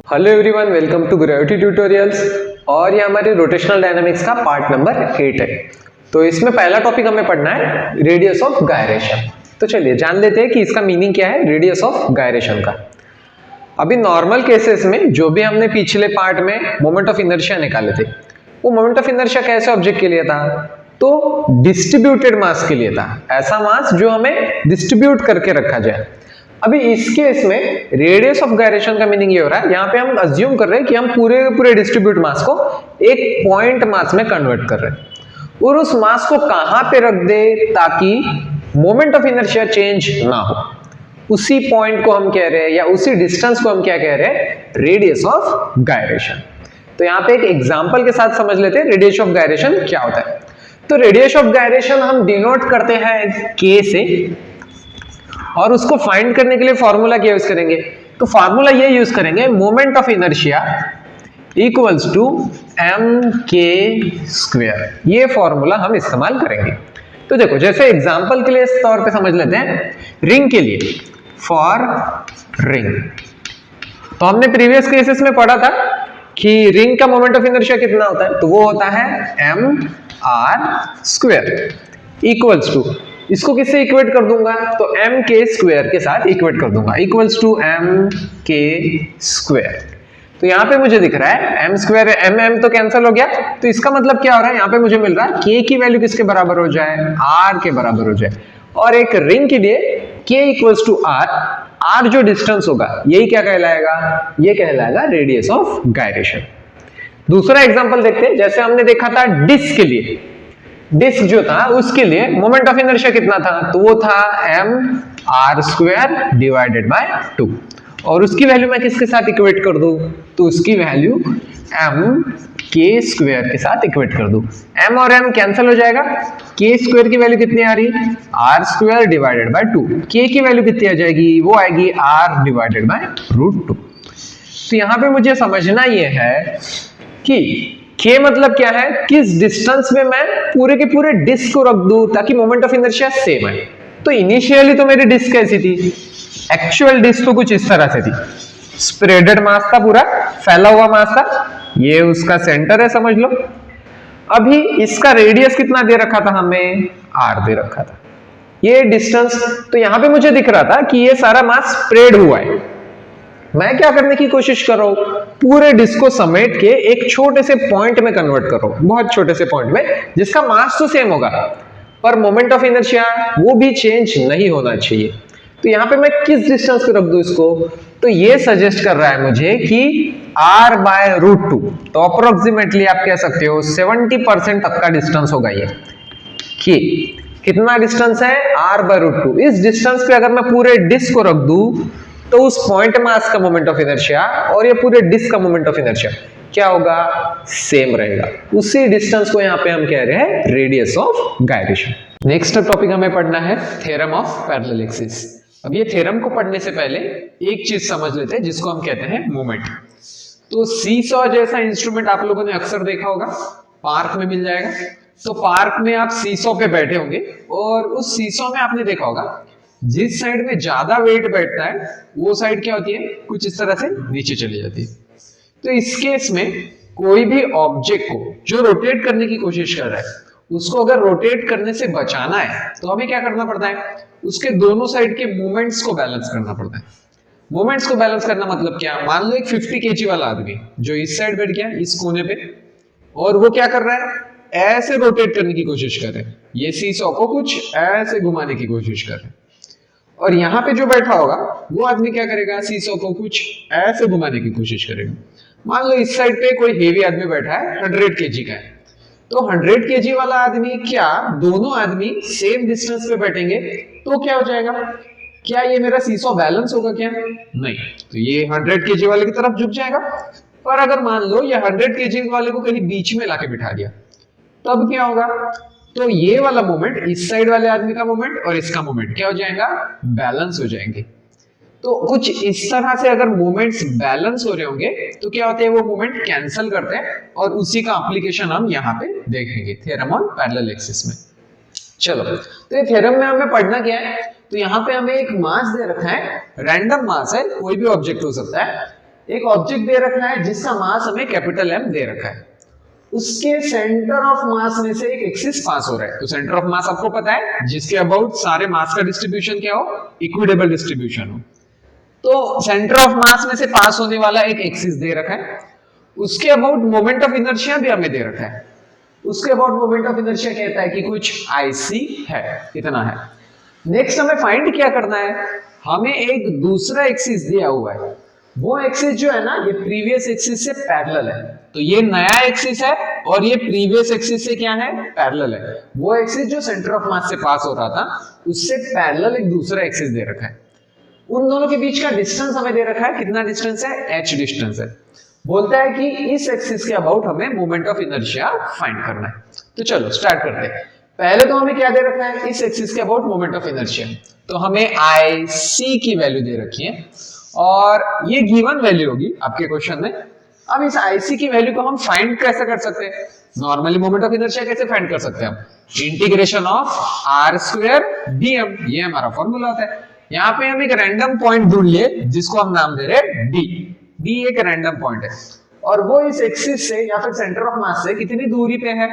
Hello everyone, welcome to gravity tutorials. और ये हमारी रोटेशनल डायनामिक्स का पार्ट नंबर 8 है। तो इसमें पहला टॉपिक हमें पढ़ना है रेडियस ऑफ गायरेशन। तो चलिए जान लेते हैं कि इसका मीनिंग क्या है रेडियस ऑफ गायरेशन का। अभी नॉर्मल केसेस में जो भी हमने पिछले पार्ट में मोमेंट ऑफ इनर्शिया निकाले थे, वो मोमेंट ऑफ इनर्शिया कैसे ऑब्जेक्ट के लिए था? तो डिस्ट्रीब्यूटेड मास के लिए था। ऐसा मास जो हमें डिस्ट्रीब्यूट करके रखा जाए। अभी इस केस में रेडियस ऑफ गायरेशन का मीनिंग ये हो रहा है, यहाँ पे हम अज्यूम कर रहे हैं कि हम पूरे डिस्ट्रीब्यूट मास को एक पॉइंट मास में कन्वर्ट कर रहे हैं और उस मास को कहां पे रख दे ताकि मोमेंट ऑफ इनर्शिया चेंज ना हो। उसी पॉइंट को हम कह रहे हैं या उसी डिस्टेंस को हम क्या कह रहे हैं? Radius of gyration. तो यहाँ पे एक एग्जांपल के साथ समझ लेते हैं रेडियस ऑफ गायरेशन क्या होता है। तो रेडियस ऑफ गायरेशन हम डिनोट करते हैं के से, और उसको फाइंड करने के लिए फॉर्मूला क्या यूज करेंगे? तो फॉर्मूला ये यूज करेंगे, moment of inertia equals to M K square. ये फॉर्मूला हम इस्तेमाल करेंगे। तो देखो, जैसे एग्जांपल के लिए इस तौर पे समझ लेते हैं, रिंग के लिए, फॉर रिंग। तो हमने प्रीवियस केसेस में पढ़ा था कि रिंग का मोमेंट ऑफ इनर्शिया कितना होता है? तो वो होता है M R square equals to, इसको किससे इक्वेट कर दूंगा? तो एम के स्क्वायर के साथ इक्वेट कर दूंगा, equals to M K square. तो यहाँ पे मुझे दिख रहा है एम स्क्वायर, एम एम तो कैंसिल हो गया। तो इसका मतलब क्या हो रहा है? यहाँ पे मुझे मिल रहा है के की वैल्यू किसके बराबर हो जाए? आर के बराबर हो जाए। और एक रिंग के लिए के इक्वल्स टू आर, आर जो डिस्टेंस होगा यही क्या कहलाएगा? ये कहलाएगा रेडियस ऑफ गायरेशन। दूसरा एग्जांपल देखते हैं। जैसे हमने देखा था डिस्क के लिए, डिस्क जो था उसके लिए मोमेंट ऑफ इनर्शिया कितना था? तो वो था M R square divided by 2। और उसकी वैल्यू मैं किसके साथ इक्वेट कर दूं? तो उसकी वैल्यू एम के स्क्वायर के साथ इक्वेट कर दूं। एम और एम कैंसिल हो जाएगा। के स्क्वायर की वैल्यू कितनी आ रही? R square divided by 2। के की वैल्यू कितनी आ जाएगी? वो आएगी आर डिवाइडेड बाय रूट 2। तो यहां पे मुझे समझना ये है कि के मतलब क्या है? किस डिस्टेंस में मैं पूरे के पूरे डिस्क को रख दूं ताकि मोमेंट ऑफ इनर्शिया सेम है। तो इनिशियली तो मेरी डिस्क कैसी थी? एक्चुअल डिस्क तो कुछ इस तरह से थी, स्प्रेडेड मास था, पूरा फैला हुआ मास था। ये उसका सेंटर है, समझ लो। अभी इसका रेडियस कितना दे रखा था हमें? आर दे रखा था। ये डिस्टेंस, तो यहां पे मुझे दिख रहा था कि ये सारा मास स्प्रेड हुआ है। मैं क्या करने की कोशिश कर रहा हूं? पूरे डिस्क को समेट के एक छोटे से पॉइंट में कन्वर्ट कर रहा हूं, बहुत छोटे से पॉइंट में, जिसका मास तो सेम होगा पर मोमेंट ऑफ इनर्शिया वो भी चेंज नहीं होना चाहिए। तो यहां पे मैं किस डिस्टेंस पे रख दूं इसको? तो ये सजेस्ट कर रहा है मुझे कि r बाय रूट 2। तो अप्रोक्सीमेटली आप कह सकते हो 70% तक का डिस्टेंस होगा ये। कि कितना डिस्टेंस है? r by root 2। इस डिस्टेंस पे अगर मैं पूरे डिस्क को रख दूं तो उस पॉइंट मास का मोमेंट ऑफ इनर्शिया और ये पूरे डिस्क का मोमेंट ऑफ इनर्शिया क्या होगा? सेम रहेगा। उसी डिस्टेंस को यहाँ पे हम कह रहे हैं radius of gyration. Next topic हमें पढ़ना है थ्योरम ऑफ पैरेलल एक्सिस। अब ये थ्योरम को पढ़ने से पहले एक चीज समझ लेते हैं जिसको हम कहते हैं मोमेंट। तो सीसॉ जैसा इंस्ट्रूमेंट आप लोगों ने अक्सर देखा होगा, पार्क में मिल जाएगा। तो पार्क में आप सीसॉ पे बैठे होंगे और उस सीसॉ में आपने देखा होगा जिस साइड में ज्यादा वेट बैठता है वो साइड क्या होती है? कुछ इस तरह से नीचे चली जाती है। तो इस केस में कोई भी ऑब्जेक्ट को जो रोटेट करने की कोशिश कर रहा है, उसको अगर रोटेट करने से बचाना है तो हमें क्या करना पड़ता है? उसके दोनों साइड के मूवमेंट्स को बैलेंस करना पड़ता है। मूवमेंट्स को बैलेंस करना मतलब क्या? मान लो एक 50 kg वाला आदमी जो इस साइड बैठ गया इस कोने पे, और वो क्या कर रहा है? ऐसे रोटेट करने की कोशिश कर रहे हैं, ये सीसॉ को कुछ ऐसे घुमाने की कोशिश कर रहे हैं। और यहाँ पे जो बैठा होगा वो आदमी क्या करेगा? सीसॉ को कुछ ऐसे घुमाने की कोशिश करेगा। मान लो इस साइड पे कोई हेवी आदमी बैठा है, 100 kg का है। तो 100 kg वाला आदमी, क्या दोनों आदमी सेम डिस्टेंस पे बैठेंगे तो क्या हो जाएगा? क्या ये मेरा सीसॉ बैलेंस होगा क्या? नहीं। तो ये 100 kg वाले की तरफ झुक जाएगा। पर अगर मान लो ये 100 kg वाले को कहीं बीच में लाके बिठा दिया, तब क्या होगा? तो ये वाला मोमेंट, इस साइड वाले आदमी का मोमेंट और इसका मोमेंट क्या हो जाएगा? बैलेंस हो जाएंगे। तो कुछ इस तरह से अगर मोमेंट्स बैलेंस हो रहे होंगे तो क्या होते हैं? वो मोमेंट कैंसिल करते हैं। और उसी का एप्लीकेशन हम यहाँ पे देखेंगे थ्योरम ऑन पैरेलल एक्सिस में। चलो, तो ये थ्योरम में हमें पढ़ना क्या है? तो यहाँ पे हमें एक मास दे रखा है, रैंडम मास है, कोई भी ऑब्जेक्ट हो सकता है। एक ऑब्जेक्ट दे रखा है जिसका मास हमें कैपिटल M दे रखा है, उसके सेंटर ऑफ मास में से एक एक्सिस पास हो रहा है। तो सेंटर ऑफ मास आपको पता है, जिसके अबाउट सारे मास का डिस्ट्रीब्यूशन क्या हो, इक्विटेबल डिस्ट्रीब्यूशन हो। तो सेंटर ऑफ मास में से पास होने वाला एक एक्सिस दे रखा है, उसके अबाउट मोमेंट ऑफ इनर्शिया भी हमें दे रखा है। उसके अबाउट मोमेंट ऑफ इनर्शिया कहता है कि कुछ IC है, कितना है। नेक्स्ट हमें फाइंड क्या करना है, हमें एक दूसरा एक्सिस दिया हुआ है, वो एक्सिस जो है ना ये प्रीवियस एक्सिस से पैरेलल है। तो ये नया एक्सिस है और ये प्रीवियस एक्सिस से क्या है, पैरेलल है। वो एक्सिस जो सेंटर ऑफ मास से पास हो रहा था उससे पैरेलल एक दूसरा एक्सिस दे रखा है। उन दोनों के बीच का डिस्टेंस हमें दे रखा है, कितना डिस्टेंस है, h डिस्टेंस है। बोलता है कि इस एक्सिस के अबाउट हमें मोमेंट ऑफ इनर्शिया फाइंड करना है। तो चलो स्टार्ट करते हैं। पहले तो हमें क्या दे रखा है, इस एक्सिस के अबाउट मोमेंट ऑफ इनर्शिया। तो हमें IC की वैल्यू दे रखी है और ये गिवन वैल्यू होगी आपके क्वेश्चन में। अब इस IC की वैल्यू को हम फाइंड कैसे कर सकते हैं, नॉर्मली मोमेंट ऑफ इनर्शिया कैसे फाइंड कर सकते हैं हम, इंटीग्रेशन ऑफ r² dm, ये हमारा फॉर्मूला होता है। यहाँ पे हम एक रैंडम पॉइंट ढूंढ लिए जिसको हम नाम दे रहे हैं d एक रैंडम पॉइंट है और वो इस एक्सिस से या फिर सेंटर ऑफ मास से कितनी दूरी पे है,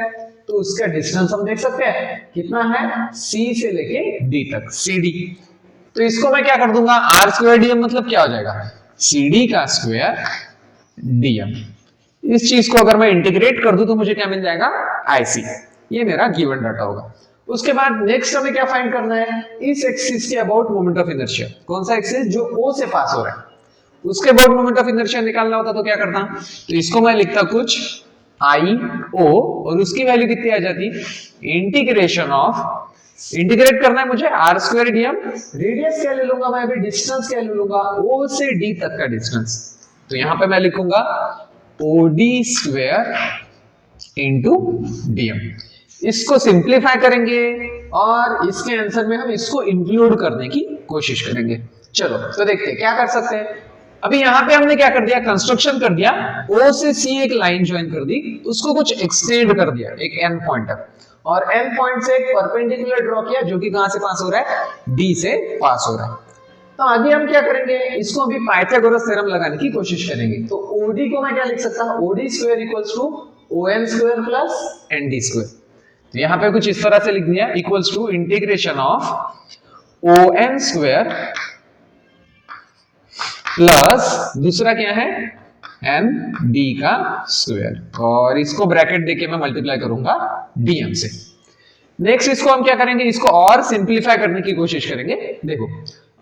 तो उसका डिस्टेंस हम देख सकते हैं कितना है, C से लेके D तक, CD। तो इसको मैं क्या कर दूंगा, r² dm मतलब क्या हो जाएगा, CD का स्क्वायर dm। इस चीज को अगर मैं इंटीग्रेट कर दूं तो मुझे क्या मिल जाएगा, IC। ये मेरा गिवन डाटा होगा। उसके बाद नेक्स्ट हमें क्या फाइंड करना है, इस एक्सिस के अबाउट मोमेंट ऑफ इनर्शिया, कौन सा एक्सिस जो O से पास हो रहा है, उसके अबाउट मोमेंट ऑफ इनर्शिया निकालना होता तो क्या करता, तो इसको मैं लिखता कुछ IO और उसकी वैल्यू कितनी आ जाती, इंटीग्रेशन ऑफ, इंटीग्रेट करना है मुझे r² dm, रेडियस क्या ले लूंगा मैं अभी, डिस्टेंस क्या ले लूंगा, O से D तक का डिस्टेंस। तो यहां पे मैं लिखूंगा OD² इंटू dm। इसको सिंप्लीफाई करेंगे और इसके आंसर में हम इसको इंक्लूड करने की कोशिश करेंगे। चलो तो देखते हैं क्या कर सकते हैं। अभी यहाँ पे हमने क्या कर दिया, कंस्ट्रक्शन कर दिया, O से C एक लाइन ज्वाइन कर दी, उसको कुछ एक्सटेंड कर दिया एक n पॉइंट तक, और n पॉइंट से एक परपेंडिकुलर ड्रॉ किया जो कि कहां से पास हो रहा है, D से पास हो रहा है। तो आगे हम क्या करेंगे, इसको अभी पाइथागोरस थ्योरम लगाने की कोशिश करेंगे। तो OD को मैं क्या लिख सकता हूं, OD² equals to ON² plus ND²। तो यहां पे कुछ इस तरह से लिख दिया, equals to integration of ON² plus दूसरा क्या है, ND का स्क्वायर, और इसको ब्रैकेट देके मैं मल्टीप्लाई करूंगा DM से। नेक्स्ट इसको हम क्या करेंगे, इसको और सिंप्लीफाई करने की कोशिश करेंगे। देखो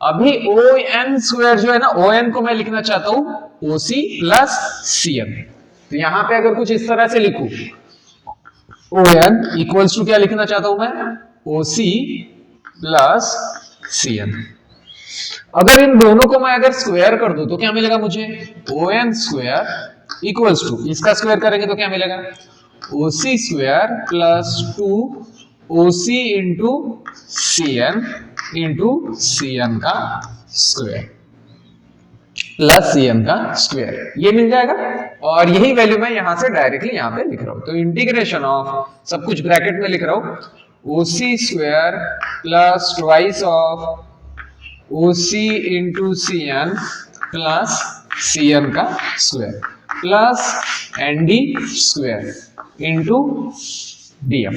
अभी ON² जो है ना, ON को मैं लिखना चाहता हूं OC प्लस CN। तो यहां पे अगर कुछ इस तरह से लिखूं, ON इक्वल्स टू क्या लिखना चाहता हूं मैं, OC प्लस CN। अगर इन दोनों को मैं अगर स्क्वायर कर दूं तो क्या मिलेगा मुझे, ON² इक्वल्स टू, इसका स्क्वायर करेंगे तो क्या मिलेगा, OC² plus 2OC into CN into CN का स्क्वायर प्लस CN का स्क्वायर, ये मिल जाएगा। और यही वैल्यू मैं यहां से डायरेक्टली यहां पे लिख रहा हूं। तो इंटीग्रेशन ऑफ, सब कुछ ब्रैकेट में लिख रहा हूं, OC² plus twice of OC into CN plus CN का square plus ND² into DM,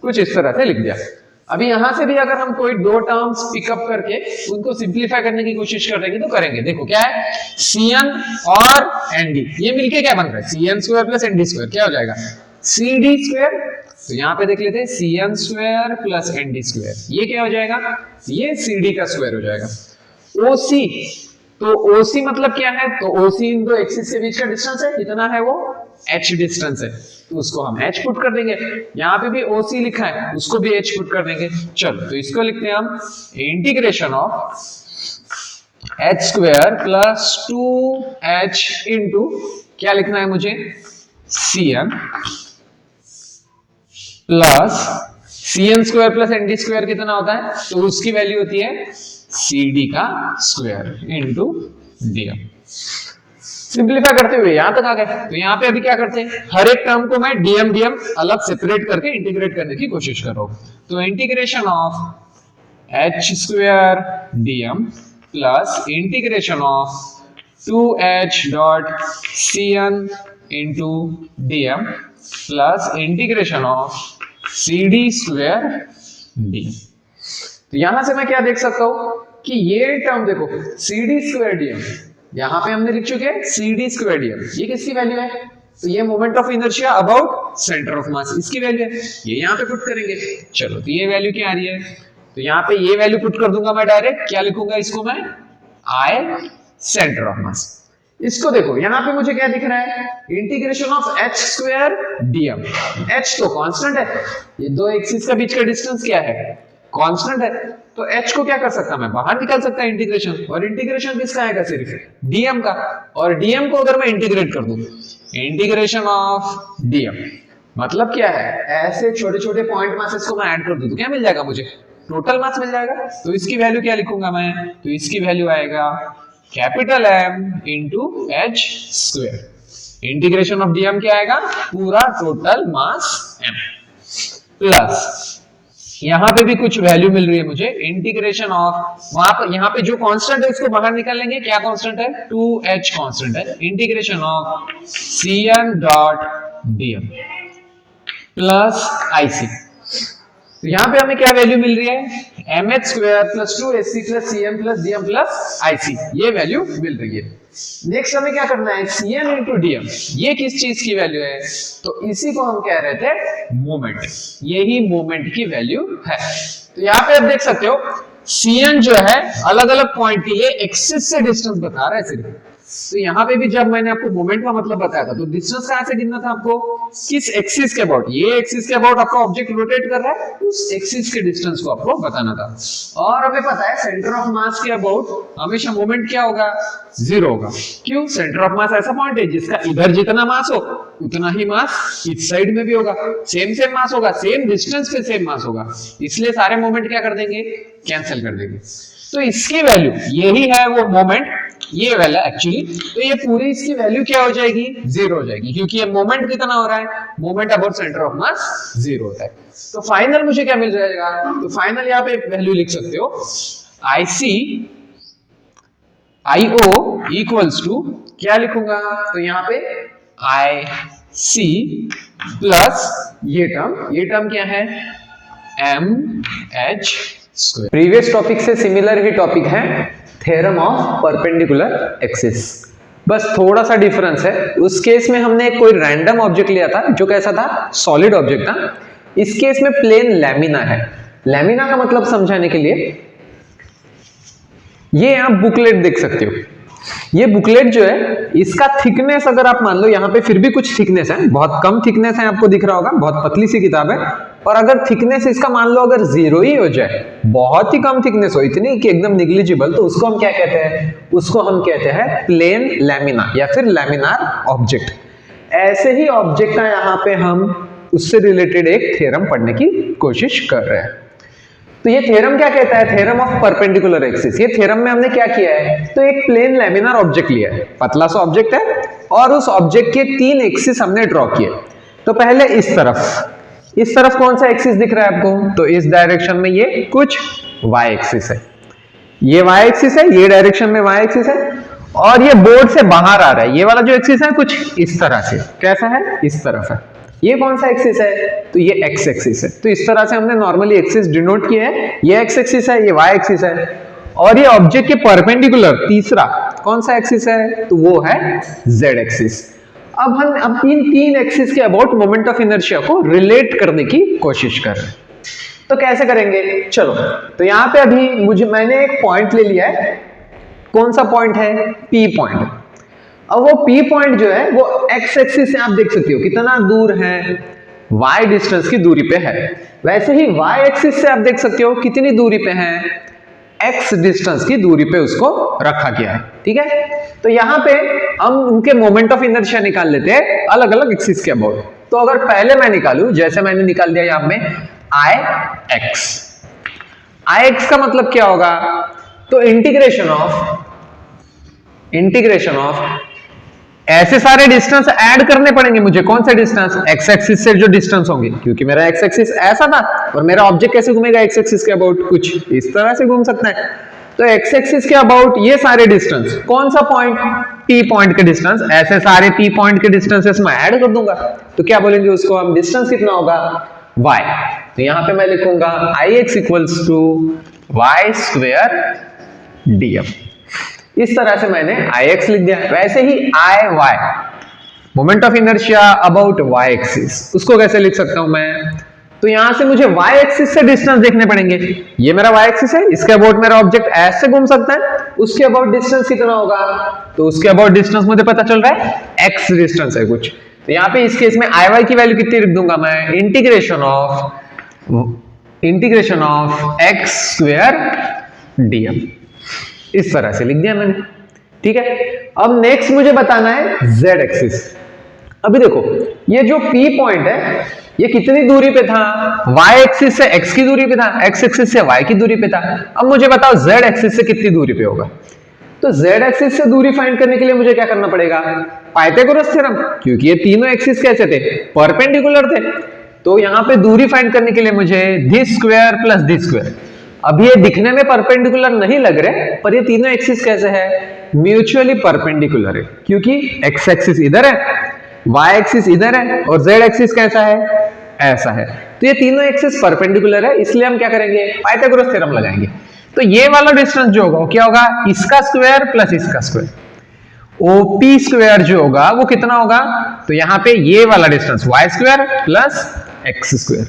कुछ इस तरह से लिख दिया। अभी यहां से भी अगर हम कोई दो टर्म्स पिकअप करके उनको सिंप्लीफाई करने की कोशिश करेंगे तो करेंगे। देखो क्या है, CN और ND ये मिलके क्या बन रहा है, CN² प्लस ND², क्या हो जाएगा, CD²। तो यहाँ पे देख लेते हैं, CN² प्लस ND², ये क्या हो जाएगा, ये CD का स्क्वायर हो जाएगा। OC, तो OC मतलब क्या है, तो OC इन दो एक्सिस के बीच का डिस्टेंस है, कितना है वो, h डिस्टेंस है, तो उसको हम h पुट कर देंगे। यहाँ पे भी OC लिखा है, उसको भी h पुट कर देंगे। चलो तो इसको लिखते हैं हम integration of h² plus 2h into क्या लिखना है मुझे, CN plus CN² plus ND² कितना होता है, तो उसकी वैल्यू होती है CD का स्क्वायर इंटू DM। सिंप्लीफाई करते हुए यहां तक आ गए। तो यहां पे अभी क्या करते हैं, हर एक टर्म को मैं DM अलग सेपरेट करके इंटीग्रेट करने की कोशिश कर रहा हूं। तो integration of h² DM plus integration of 2h dot cn into dm plus integration of cd square d। तो यहां से मैं क्या देख सकता हूं कि ये टर्म देखो cd स्क्वायर dm, यहां पे हमने लिख चुके हैं cd स्क्वायर dm, ये किसकी वैल्यू है? तो ये moment of inertia about centre of mass, इसकी वैल्यू है, ये यहां पे पुट करेंगे। चलो तो ये वैल्यू क्या आ रही है? तो यहां पे ये वैल्यू पुट कर दूंगा मैं डायरेक्ट, क्या लिखूंगा इसको मैं? I centre of mass. इसको देखो यहां पे मुझे क्या दिख रहा है? Integration of h square dm। h तो कांस्टेंट है, ये दो एक्सिस का बीच का डिस्टेंस क्या है? कांस्टेंट है, तो h को क्या कर सकता मैं? बाहर निकाल सकता है इंटीग्रेशन, और इंटीग्रेशन किसका आएगा? सिर्फ dm का, और dm को अगर मैं इंटीग्रेट कर दूं, इंटीग्रेशन ऑफ dm मतलब क्या है? ऐसे छोटे छोटे पॉइंट मासेस को मैं ऐड कर दूं तो क्या मिल जाएगा मुझे? टोटल मास मिल जाएगा। तो इसकी वैल्यू क्या लिखूंगा मैं? तो इसकी वैल्यू आएगा capital M into H square. Integration of dm क्या आएगा? पूरा टोटल मास m प्लस यहां पे भी कुछ वैल्यू मिल रही है मुझे, इंटीग्रेशन ऑफ, वहां पर यहां पे जो कांस्टेंट है उसको बाहर निकाल लेंगे, क्या कांस्टेंट है? 2h कांस्टेंट है। Integration of cn dot dm plus ic। तो यहां पे हमें क्या वैल्यू मिल रही है? mh square plus 2hc plus cn plus dm plus ic, ये वैल्यू मिल रही है। नेक्स्ट हमें क्या करना है? cn इंटू dm, ये किस चीज की वैल्यू है? तो इसी को हम कह रहे थे मोमेंट, यही मोमेंट की वैल्यू है। तो यहाँ पे आप देख सकते हो cn जो है अलग अलग पॉइंट के लिए एक्सिस से डिस्टेंस बता रहा है सिर्फ। तो यहाँ पे भी जब मैंने आपको मोमेंट का मतलब बताया था, तो डिस्टेंस कहां से गिनना था आपको? किस एक्सिस के अबाउट, ये एक्सिस के अबाउट आपका ऑब्जेक्ट रोटेट कर रहा है, उस एक्सिस के डिस्टेंस को आपको बताना था। और हमें पता है सेंटर ऑफ मास के अबाउट हमेशा मोमेंट क्या होगा? जीरो होगा। क्यों? सेंटर ऑफ मास ऐसा पॉइंट है जिसका इधर जितना मास हो उतना ही मास इस साइड में भी होगा, सेम सेम मास होगा, सेम डिस्टेंस पे सेम मास होगा, इसलिए सारे मोमेंट क्या कर देंगे? कैंसिल कर देंगे। तो इसकी वैल्यू यही है वो मोमेंट, ये वाला एक्चुअली, तो ये पूरी इसकी वैल्यू क्या हो जाएगी? जीरो हो जाएगी, क्योंकि ये मोमेंट कितना हो रहा है? Moment about centre of mass zero होता है। तो फाइनल मुझे क्या मिल जाएगा? तो फाइनल यहाँ पे वैल्यू लिख सकते हो IO इक्वल्स टू, क्या लिखूंगा? तो यहाँ पे IC प्लस ये टर्म क्या है? MH square. प्रीवियस टॉपिक से सिमिलर ही टॉपिक है, थ्योरम ऑफ परपेंडिकुलर एक्सिस, बस थोड़ा सा डिफरेंस है। उस केस में हमने कोई रैंडम ऑब्जेक्ट लिया था जो कैसा था? सॉलिड ऑब्जेक्ट था। इस केस में प्लेन लैमिना है। लैमिना का मतलब समझाने के लिए ये आप बुकलेट देख सकते हो। ये बुकलेट जो है इसका थिकनेस अगर आप मान लो, यहाँ पे फिर भी कुछ थिकनेस है, बहुत कम थिकनेस है, आपको दिख रहा होगा, बहुत पतली सी किताब है। और अगर थिकनेस इसका मान लो अगर जीरो ही हो जाए, बहुत ही कम थिकनेस हो, इतनी कि एकदम निग्लिजिबल, तो उसको हम क्या कहते हैं? उसको हम कहते हैं प्लेन लैमिना या फिर लैमिनार ऑब्जेक्ट। ऐसे ही ऑब्जेक्ट है, यहाँ पे हम उससे रिलेटेड एक थ्योरम पढ़ने की कोशिश कर रहे हैं। तो ये थ्योरम क्या कहता है? Theorem of perpendicular axis. ये थ्योरम में हमने क्या किया है? तो एक प्लेन लैमिनार ऑब्जेक्ट लिया है, पतला सा ऑब्जेक्ट है, और उस ऑब्जेक्ट के तीन एक्सिस हमने ड्रॉ किए। तो पहले इस तरफ कौन सा एक्सिस दिख रहा है आपको? तो इस डायरेक्शन में ये कुछ वाई एक्सिस है, ये वाई एक्सिस है, ये डायरेक्शन में वाई एक्सिस है, और ये बोर्ड से बाहर आ रहा है, ये वाला जो एक्सिस है कुछ इस तरह से, कैसा है? इस तरफ है। ये कौन सा एक्सिस है? तो ये एक्स एक्सिस है। तो इस तरह से हमने नॉर्मली एक्सिस डिनोट किया है, ये एक्स एक्सिस है, ये वाई एक्सिस है, और ये ऑब्जेक्ट के परपेंडिकुलर तीसरा कौन सा एक्सिस है? तो वो है जेड एक्सिस। अब हम तीन एक्सिस के अबाउट मोमेंट ऑफ इनर्शिया को रिलेट करने की कोशिश कर रहे हैं। तो कैसे करेंगे? चलो, तो यहाँ पे अभी मैंने एक पॉइंट ले लिया है। कौन सा पॉइंट है? P point. अब वो पी पॉइंट जो है वो एक्स एक्सिस से आप देख सकते हो कितना दूर है, वाई डिस्टेंस की दूरी पे है। वैसे ही वाई एक्सिस से आप देख सकते हो कितनी दूरी पे है, एक्स डिस्टेंस की दूरी पे उसको रखा गया है। ठीक है, तो यहाँ पे हम उनके मोमेंट ऑफ इनर्शिया निकाल लेते हैं अलग अलग एक्सिस के अबाउट। तो अगर पहले मैं निकालूं, जैसे मैंने निकाल दिया यहाँ में आई एक्स का मतलब क्या होगा? तो इंटीग्रेशन ऑफ ऐसे सारे डिस्टेंस ऐड करने पड़ेंगे मुझे। कौन से डिस्टेंस? एक्स एक्सिस से जो डिस्टेंस होंगे, क्योंकि मेरा एक्स एक्सिस ऐसा था और मेरा ऑब्जेक्ट कैसे घूमेगा एक्स एक्सिस के अबाउट? कुछ इस तरह से घूम सकता है। तो एक्स एक्सिस के अबाउट ये सारे डिस्टेंस, कौन सा पॉइंट? P पॉइंट के डिस्टेंस, ऐसे सारे P पॉइंट के डिस्टेंसेस मैं ऐड कर दूंगा, तो क्या बोलेंगे उसको हम, डिस्टेंस कितना होगा y। तो यहां पे मैं लिखूंगा Ix equals to y square dm। इस तरह से मैंने Ix लिख दिया। वैसे ही Iy, moment of inertia about y axis, उसको कैसे लिख सकता हूं मैं, तो यहां से मुझे y एक्सिस से डिस्टेंस देखने पड़ेंगे। ये मेरा y एक्सिस है, इसके अबाउट मेरा ऑब्जेक्ट ऐसे घूम सकता है, उसके अबाउट डिस्टेंस कितना होगा, तो उसके अबाउट डिस्टेंस मुझे पता चल रहा है x डिस्टेंस है कुछ। तो यहां पे इस केस में Iy की वैल्यू कितनी लिख दूंगा मैं, integration of x square dm। इस तरह से लिख दिया मैंने, ठीक है। अब नेक्स्ट मुझे बताना है z एक्सिस। अभी देखो ये जो P पॉइंट है ये कितनी दूरी पे था, y एक्सिस से x की दूरी पे था, x एक्सिस से y की दूरी पे था। अब मुझे बताओ z एक्सिस से कितनी दूरी पे होगा। तो z एक्सिस से दूरी फाइंड करने के लिए मुझे क्या करना पड़ेगा, पाइथागोरस थ्योरम, क्योंकि ये तीनों एक्सिस कैसे थे, परपेंडिकुलर थे। तो यहां पे दूरी फाइंड करने के लिए मुझे this square plus this square, अब ये दिखने में परपेंडिकुलर नहीं लग रहे, पर ये तीनों एक्सिस कैसे है, म्यूचुअली परपेंडिकुलर है, क्योंकि x एक्सिस इधर है, y एक्सिस इधर है और z एक्सिस कैसा है, ऐसा है। तो ये तीनों एक्सिस परपेंडिकुलर है, इसलिए हम क्या करेंगे, पाइथागोरस थ्योरम लगाएंगे। तो ये वाला डिस्टेंस जो होगा वो क्या होगा, इसका स्क्वायर प्लस इसका स्क्वायर, OP स्क्वायर जो होगा वो कितना होगा, तो यहां पे ये वाला distance y square plus x square.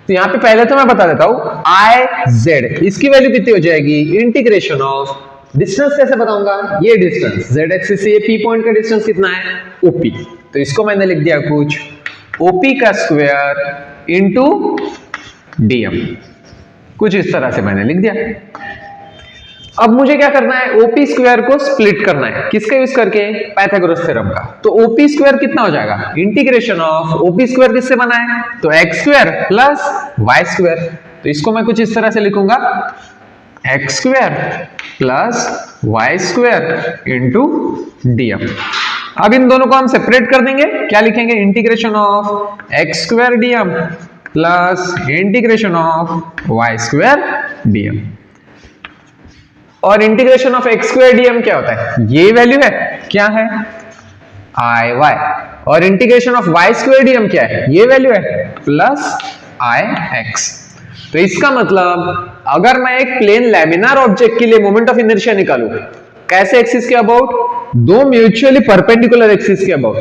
तो यहां पे पहले तो मैं बता देता हूं IZ, इसकी वैल्यू कितनी हो जाएगी, इंटीग्रेशन ऑफ, डिस्टेंस कैसे बताऊंगा, ये डिस्टेंस z एक्सिस से ये P पॉइंट का डिस्टेंस कितना है, OP। तो इसको मैंने लिख दिया कुछ OP का स्क्वायर इंटू dm, कुछ इस तरह से मैंने लिख दिया। अब मुझे क्या करना है, OP स्क्वायर को स्प्लिट करना है, किसका यूज करके, पाइथागोरस थ्योरम का। तो OP स्क्वायर कितना हो जाएगा, इंटीग्रेशन ऑफ OP स्क्वायर किससे बना है, तो x square plus y square. तो इसको मैं कुछ इस तरह से लिखूंगा, x square plus y square into dm। अब इन दोनों को हम सेपरेट कर देंगे, क्या लिखेंगे, integration of x square dm plus integration of y square dm। और integration of x square dm क्या होता है, ये वैल्यू है, क्या है, Iy। और integration of y square dm क्या है, ये वैल्यू है, प्लस Ix। तो इसका मतलब अगर मैं एक प्लेन लैमिनार ऑब्जेक्ट के लिए मोमेंट ऑफ इनर्शिया निकालूं, कैसे एक्सिस के अबाउट, दो म्यूचुअली परपेंडिकुलर एक्सिस के अबाउट,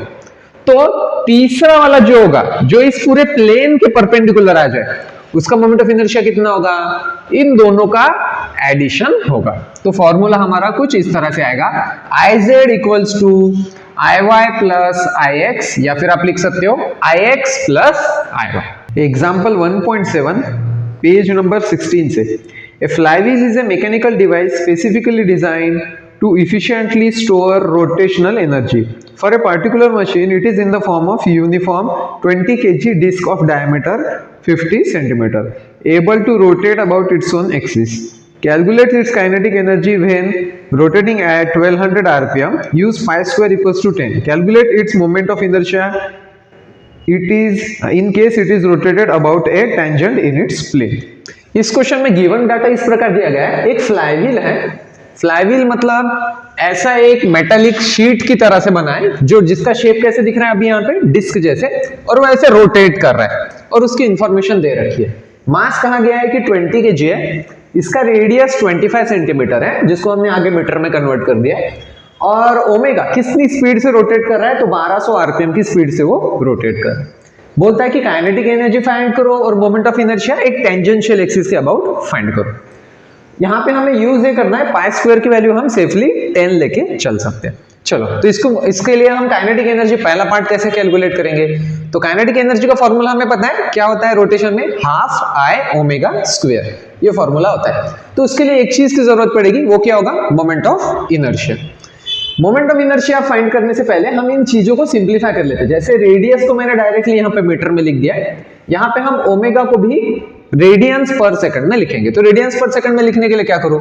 तो तीसरा वाला जो होगा, जो इस पूरे प्लेन के परपेंडिकुलर आ जाए, उसका मोमेंट ऑफ इनर्शिया कितना होगा, इन दोनों का एडिशन होगा। तो फॉर्मूला हमारा कुछ इस तरह से आएगा, Iz equals to Iy plus Ix, या फिर आप लिख सकते हो Ix plus Iy। Example 1.7 page number 16 से, a flywheel is a mechanical device specifically designed to efficiently store rotational energy. For a particular machine, it is in the form of uniform 20 kg disc of diameter 50 cm, able to rotate about its own axis. Calculate its kinetic energy when rotating at 1200 rpm. Use pi square equals to 10. Calculate its moment of inertia. It is in case it is rotated about a tangent in its plane. इस question में given data इस प्रकार दिया गया है, एक flywheel है, flywheel मतलब ऐसा एक मेटालिक शीट की तरह से बना है, जो जिसका शेप कैसे दिख रहा है अभी यहाँ पे, डिस्क जैसे, और वो ऐसे रोटेट कर रहा है और उसकी इंफॉर्मेशन दे रखी है। मास कहा गया है कि 20 kg है, इसका रेडियस 25 सेंटीमीटर है, जिसको हमने आगे मीटर में कन्वर्ट कर दिया है, और ओमेगा कितनी स्पीड से रोटेट कर रहा है, तो 1200 आरपीएम की स्पीड से वो रोटेट कर रहा है। बोलता है कि काइनेटिक एनर्जी फाइंड करो और मोमेंट ऑफ इनर्शिया एक टेंजेंशियल एक्सिस के अबाउट फाइंड करो। यहाँ पे हमें यूज ये करना है, पाई स्क्वायर की वैल्यू हम सेफली 10 लेके चल सकते हैं। चलो, तो इसके लिए हम काइनेटिक एनर्जी पहला पार्ट कैसे कैलकुलेट करेंगे, तो काइनेटिक एनर्जी का फॉर्मूला हमें पता है, क्या होता है रोटेशन में, हाफ आई ओमेगा स्क्वायर, ये फॉर्मूला होता है। तो उसके लिए एक चीज की जरूरत पड़ेगी, वो क्या होगा, moment of inertia. Moment of inertia find करने से पहले हम इन चीजों को सिंप्लीफाई कर लेते हैं। जैसे रेडियस को मैंने डायरेक्टली यहाँ पे मीटर में लिख दिया है, यहाँ पे हम ओमेगा को भी रेडियंस पर सेकंड में लिखेंगे। तो रेडियंस पर सेकंड में लिखने के लिए क्या करूं,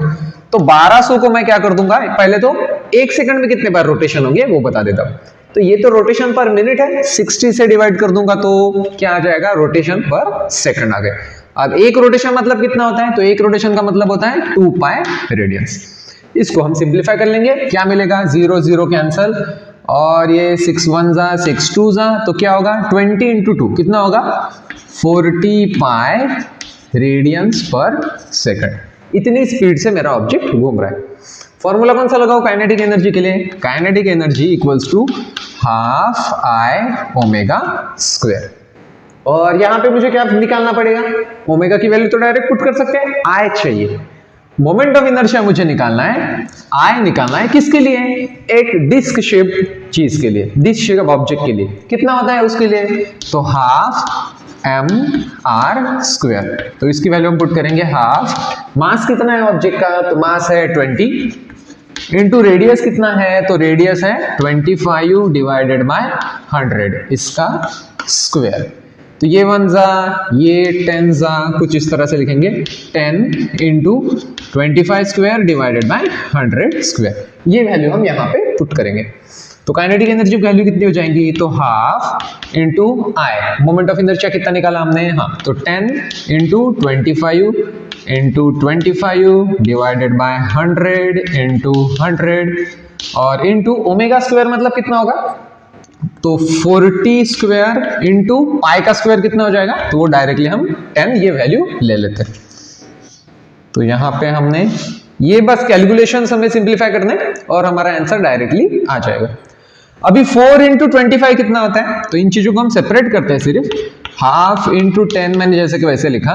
तो 1200 को मैं क्या कर दूंगा, पहले तो एक सेकंड में कितने बार रोटेशन होंगे वो बता देता हूं। तो ये तो रोटेशन पर मिनट है, 60 से डिवाइड कर दूंगा तो क्या आ जाएगा, रोटेशन पर सेकंड आ गया। अब एक रोटेशन मतलब कितना होता है, तो एक रोटेशन का मतलब होता है 2 पाई रेडियंस। इसको हम सिंप्लीफाई कर लेंगे, क्या मिलेगा 0 0 कैंसल और ये 6 1 जा 6 2 जा, तो क्या होगा 20 इंटू 2 कितना होगा 40 पाई रेडियंस पर सेकंड। इतनी स्पीड से मेरा ऑब्जेक्ट घूम रहा है। फॉर्मूला कौन सा लगाओ काइनेटिक एनर्जी के लिए, kinetic energy equals to half I omega square. और यहां पे मुझे क्या निकालना पड़ेगा, ओमेगा की वैल्यू तो डायरेक्ट पुट कर सकते हैं, आई चाहिए। मोमेंट ऑफ इनर्शिया मुझे निकालना है, आई निकालना है किसके लिए, एक डिस्क शेप चीज के लिए, डिस्क शेप ऑब्जेक्ट के लिए कितना होता है उसके लिए, तो हाफ एम आर स्क्वायर। तो इसकी वैल्यू हम पुट करेंगे हाफ, मास कितना है ऑब्जेक्ट का, तो मास है 20 इंटू रेडियस कितना है, तो रेडियस है 25 डिवाइडेड बाय 100 इसका स्क्वायर। तो ये 1 जा ये 10 जा, कुछ इस तरह से लिखेंगे 10 into 25 square divided bye 100 square. ये वैल्यू हम यहाँ पे पुट करेंगे। तो काइनेटिक एनर्जी की वैल्यू कितनी हो जाएंगी, तो half into I, moment of inertia कितना निकाला हमने, हाँ तो 10 into 25 into 25 divided by 100 into 100 और इंटू ओमेगा स्क्वायर मतलब कितना होगा, तो 40 स्क्वायर इंटू पाई का स्क्वायर कितना हो जाएगा, तो वो डायरेक्टली हम 10 ये वैल्यू ले लेते हैं। तो यहाँ पे हमने ये बस कैलकुलेशंस हमें सिंप्लीफाई करने और हमारा आंसर डायरेक्टली आ जाएगा। अभी 4 इंटू 25 कितना होता है, तो इन चीजों को हम सेपरेट करते हैं, सिर्फ हाफ इंटू 10 मैंने जैसे कि वैसे लिखा,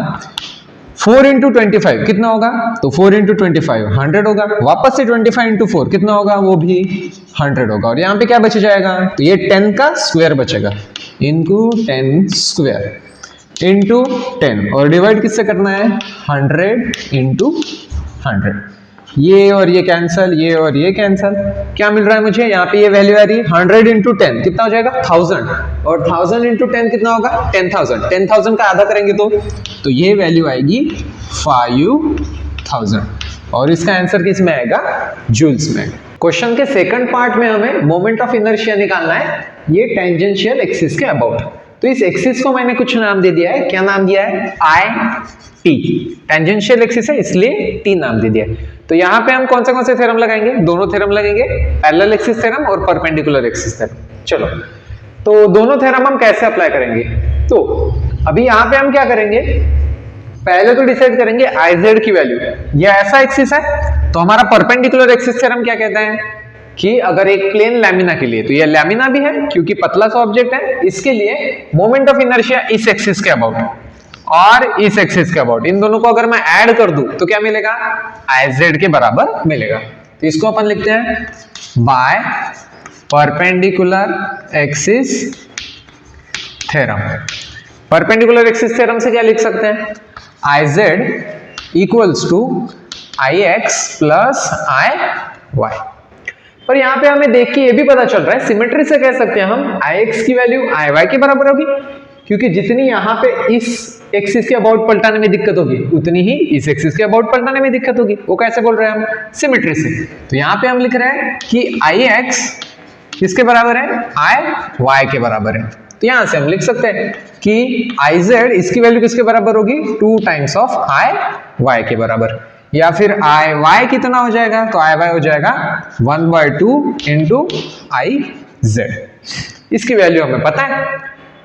4 इंटू 25 कितना होगा, तो 4 इंटू 25 100 होगा, वापस से 25 इंटू 4 कितना होगा, वो भी 100 होगा। और यहाँ पे क्या बच जाएगा, तो ये 10 का स्क्वायर बचेगा, इनटू 10 स्क्वायर इंटू 10 और डिवाइड किससे करना है 100 इंटू 100। ये और ये कैंसल, ये और ये कैंसल, क्या मिल रहा है मुझे, यहाँ पे ये वैल्यू आ रही है 100 इंटू 10 कितना हो जाएगा 1000 और 1000 इंटू 10 कितना होगा 10,000, 10,000 का आधा करेंगे तो ये वैल्यू आएगी 5000 और इसका आंसर किस में आएगा, जूल्स में। क्वेश्चन के सेकंड पार्ट में हमें मोमेंट ऑफ इनर्शिया निकालना है, ये टेंजेंशियल एक्सिस के अबाउट। तो इस एक्सिस को मैंने कुछ नाम दे दिया है, क्या नाम दिया है, आई टी, टेंजेंशियल एक्सिस है इसलिए टी नाम दे दिया है। तो यहाँ पे हम कौन से थ्योरम लगाएंगे, दोनों थ्योरम लगेंगे, पैरेलल एक्सिस थ्योरम और परपेंडिकुलर एक्सिस थ्योरम। चलो तो दोनों थ्योरम हम कैसे अप्लाई करेंगे, तो अभी यहाँ पे हम क्या करेंगे, पहले तो डिसाइड करेंगे आईजेड की वैल्यू। ये ऐसा एक्सिस है तो हमारा परपेंडिकुलर एक्सिस थ्योरम क्या कहता है कि अगर एक प्लेन लैमिना के लिए, तो ये लैमिना भी है क्योंकि पतला सा ऑब्जेक्ट है, इसके लिए मोमेंट ऑफ इनर्शिया इस एक्सिस के अबाउट और इस एक्सिस के अबाउट, इन दोनों को अगर मैं ऐड कर दूं तो क्या मिलेगा, आईजेड के बराबर मिलेगा। तो इसको अपन लिखते हैं by perpendicular axis theorem. Perpendicular axis theorem से क्या लिख सकते हैं, IZ equals to I X plus I Y. पर यहाँ पे हमें देख के ये भी पता चल रहा है, सिमेट्री से कह सकते हैं हम आई एक्स की वैल्यू आई वाई के बराबर होगी, क्योंकि जितनी यहाँ पे इस एक्सिस के अबाउट पलटाने में दिक्कत होगी उतनी ही इस एक्सिस के अबाउट पलटाने में दिक्कत होगी। वो कैसे बोल रहे हैं हम, सिमेट्री से। तो यहाँ पे हम लिख रहे हैं कि आई एक्स किसके बराबर है, आई वाई के बराबर है। तो यहां से हम लिख सकते हैं कि आई जेड इसकी वैल्यू किसके बराबर होगी, 2 टाइम्स ऑफ आई वाई के बराबर, या फिर आई वाई कितना हो जाएगा, तो आई वाई हो जाएगा 1/2 इंटू आई जेड। इसकी वैल्यू हमें पता है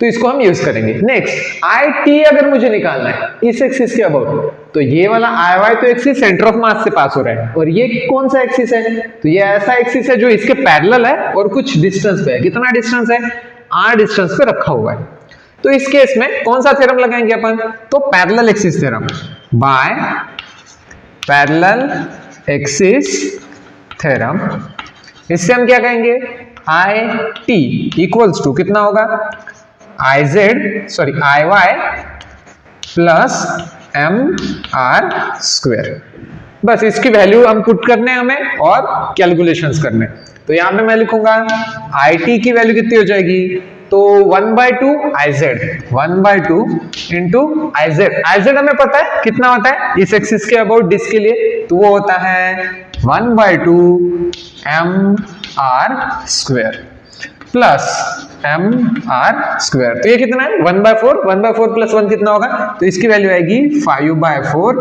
तो इसको हम यूज करेंगे। नेक्स्ट आई टी अगर मुझे निकालना है इस एक्सिस के अबाउट, तो ये वाला आई वाई तो एक्सिस सेंटर ऑफ मास से पास हो रहा है और ये कौन सा एक्सिस है, तो ये ऐसा एक्सिस है जो इसके पैरेलल है और कुछ डिस्टेंस पे है। कितना डिस्टेंस है, r डिस्टेंस पे रखा हुआ है। तो इस केस में कौन सा थ्योरम लगाएंगे अपन, तो parallel axis theorem. By parallel axis theorem, इससे हम क्या कहेंगे, आई टी इक्वल्स टू कितना होगा, I Z sorry I Y plus M R square. बस इसकी वैल्यू हम पुट करने हैं हमें और कैलकुलेशंस करने। तो यहां पे मैं लिखूंगा आई टी की वैल्यू कितनी हो जाएगी, तो 1/2 I Z, 1/2 into I Z. I Z हमें पता है कितना होता है इस एक्सिस के अबाउट डिस्क के लिए, तो वो होता है 1/2 M R square plus M R square. तो ये कितना है 1/4, 1/4 प्लस 1 कितना होगा, तो इसकी वैल्यू आएगी 5/4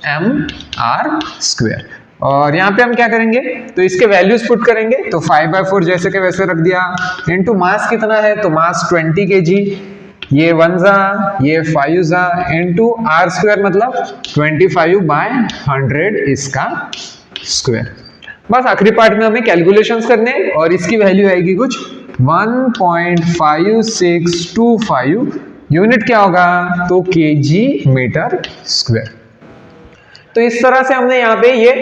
एम आर स्क्वायर। और यहाँ पे हम क्या करेंगे, तो इसके वैल्यूज पुट करेंगे, तो 5/4 जैसे के वैसे रख दिया, इनटू मास कितना है, तो मास 20 kg, ये 1 जा ये 5 जा, इनटू आर स्क्वायर मतलब 25/100 इसका स्क्वायर। बस आखिरी पार्ट में हमें कैलकुलेशंस करने हैं और इसकी वैल्यू आएगी कुछ 1.5625, यूनिट क्या होगा, तो केजी मीटर स्क्वायर। तो इस तरह से हमने यहाँ पे ये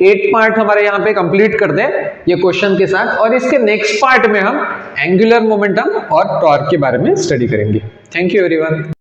8 पार्ट हमारे यहाँ पे कंप्लीट कर दे ये क्वेश्चन के साथ, और इसके नेक्स्ट पार्ट में हम एंगुलर मोमेंटम और टॉर्क के बारे में स्टडी करेंगे। Thank you everyone.